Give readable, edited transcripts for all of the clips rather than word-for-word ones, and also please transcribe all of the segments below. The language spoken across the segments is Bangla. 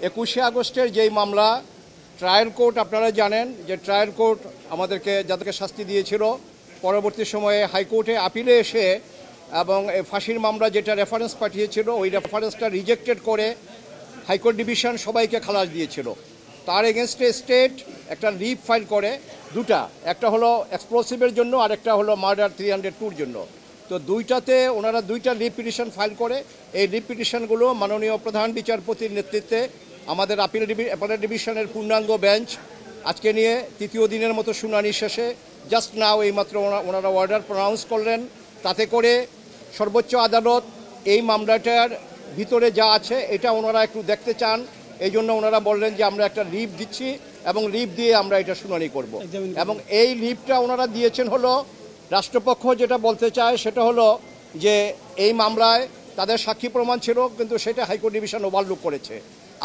21শে আগস্টের যেই মামলা ট্রায়াল কোর্ট, আপনারা জানেন যে ট্রায়াল কোর্ট আমাদেরকে যাদেরকে শাস্তি দিয়েছিল, পরবর্তী সময়ে হাইকোর্টে আপিলে এসে এবং ফাঁসির মামলা যেটা রেফারেন্স পাঠিয়েছিল ওই রেফারেন্সটা রিজেক্টেড করে হাইকোর্ট ডিভিশন সবাইকে খালাস দিয়েছিল। তার এগেনস্টে স্টেট একটা রিপ ফাইল করে দুটা, একটা হলো এক্সপ্লোসিভের জন্য আর একটা হলো মার্ডার 302-র জন্য। তো দুইটাতে ওনারা দুইটা রিপ পিটিশন ফাইল করে। এই রিপ পিটিশনগুলো মাননীয় প্রধান বিচারপতির নেতৃত্বে আমাদের অ্যাপেলেট ডিভিশনের পূর্ণাঙ্গ বেঞ্চ আজকে নিয়ে তৃতীয় দিনের মতো শুনানি শেষে জাস্ট নাও এইমাত্র ওনারা অর্ডার প্রনাউন্স করলেন। তাতে করে সর্বোচ্চ আদালত এই মামলাটার ভিতরে যা আছে এটা ওনারা একটু দেখতে চান, এই জন্য ওনারা বললেন যে আমরা একটা লিভ দিচ্ছি এবং লিভ দিয়ে আমরা এটা শুনানি করব। এবং এই লিভটা ওনারা দিয়েছেন হলো, রাষ্ট্রপক্ষ যেটা বলতে চায় সেটা হলো যে এই মামলায় তাদের সাক্ষী প্রমাণ ছিল কিন্তু সেটা হাইকোর্ট ডিভিশন ওভারলুক করেছে।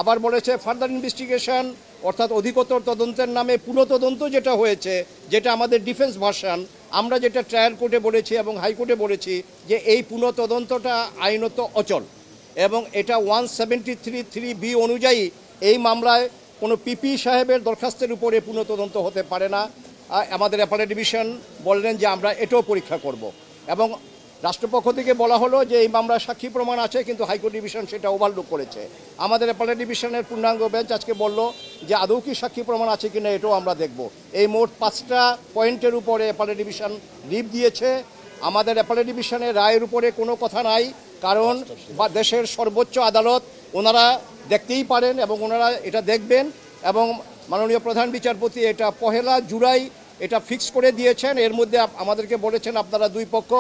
আবার বলেছে ফার্দার ইনভেস্টিগেশন অর্থাৎ অধিকতর তদন্তের নামে পুনঃতদন্ত যেটা হয়েছে, যেটা আমাদের ডিফেন্স ভার্সন, আমরা যেটা ট্রায়াল কোর্টে বলেছি এবং হাইকোর্টে বলেছি যে এই পুনঃতদন্তটা আইনত অচল এবং এটা 173(3)B অনুযায়ী এই মামলায় কোনো পিপি সাহেবের দরখাস্তের উপরে পুনঃতদন্ত হতে পারে না। আমাদের অ্যাপেলেট ডিভিশন বললেন যে আমরা এটাও পরীক্ষা করব এবং রাষ্ট্রপক্ষ থেকে বলা হলো যে এই মামলার সাক্ষী প্রমাণ আছে কিন্তু হাইকোর্ট ডিভিশন সেটা ওভারলুক করেছে। আমাদের অ্যাপেলেট ডিভিশনের পূর্ণাঙ্গ বেঞ্চ আজকে বলল যে আদৌ কি সাক্ষী প্রমাণ আছে কিনা এটাও আমরা দেখব। এই মোট 5টা পয়েন্টের উপরে অ্যাপেলেট ডিভিশন লিভ দিয়েছে। আমাদের অ্যাপেলেট ডিভিশনের রায়ের উপরে কোনো কথা নাই, কারণ দেশের সর্বোচ্চ আদালত ওনারা দেখতেই পারেন এবং ওনারা এটা দেখবেন এবং মাননীয় প্রধান বিচারপতি এটা 1 জুলাই এটা ফিক্স করে দিয়েছেন। এর মধ্যে আমাদেরকে বলেছেন আপনারা দুই পক্ষ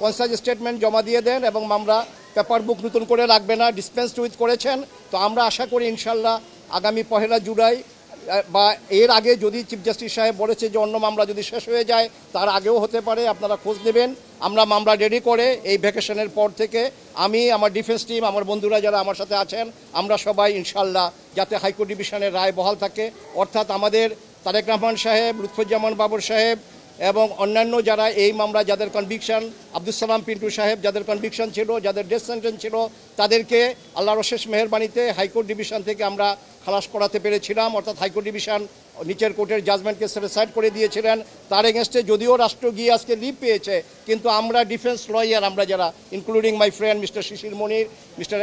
কনসাস স্টেটমেন্ট জমা দিয়ে দেন এবং মামলা পেপার বুক নতুন করে রাখবে না, ডিসপেন্স উইথ করেছেন। তো আমরা আশা করি ইনশাল্লাহ আগামী 1 জুলাই বা এর আগে, যদি চিফ জাস্টিস সাহেব বলেছে যে অন্য মামলা যদি শেষ হয়ে যায় তার আগেও হতে পারে, আপনারা খোঁজ নেবেন। আমরা মামলা রেডি করে এই ভ্যাকেশনের পর থেকে আমি, আমার ডিফেন্স টিম, আমার বন্ধুরা যারা আমার সাথে আছেন, আমরা সবাই ইনশাল্লাহ যাতে হাইকোর্ট ডিভিশনের রায় বহাল থাকে, অর্থাৎ আমাদের তারেক রহমান সাহেব, লুৎফুজ্জামান বাবর সাহেব এবং অন্যান্য যারা এই মামলা যাদের কনভিকশন, আব্দুল সালাম পিন্টু সাহেব যাদের কনভিকশন ছিল, যাদের ডেথ সেন্টেন্স ছিল, তাদেরকে আল্লাহর অশেষ মেহেরবানিতে হাইকোর্ট ডিভিশন থেকে আমরা খালাস করাতে পেরেছিলাম। অর্থাৎ হাইকোর্ট ডিভিশন নিচের কোর্টের জাজমেন্টকে সেটিসফাইড করে দিয়েছিলেন। তার এগেনস্টে যদিও রাষ্ট্র গিয়ে আজকে লিভ পেয়েছে কিন্তু আমরা ডিফেন্স লয়ার, আমরা যারা including my friend mister Shishir Monir, mister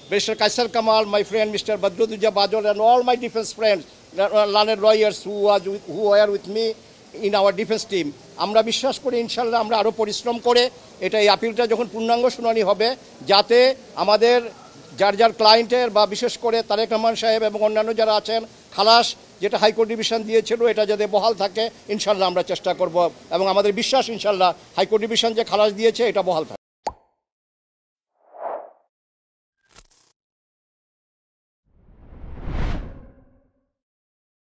barrister Kaiser Kamal, my friend Mr. Badruddin Bajol and all my defense friends, learned lawyers who were with me in our defense team, আমরা বিশ্বাস করি ইনশাল্লাহ আমরা আরও পরিশ্রম করে এটা এই আপিলটা যখন পূর্ণাঙ্গ শুনানি হবে যাতে আমাদের যার যার ক্লায়েন্টের বা বিশেষ করে তারেক রহমান সাহেব এবং অন্যান্য যারা আছেন খালাস যেটা হাইকোর্ট ডিভিশন দিয়েছিল এটা যাতে বহাল থাকে ইনশাল্লাহ আমরা চেষ্টা করব এবং আমাদের বিশ্বাস ইনশাল্লাহ হাইকোর্ট ডিভিশন যে খালাস দিয়েছে এটা বহাল থাকে।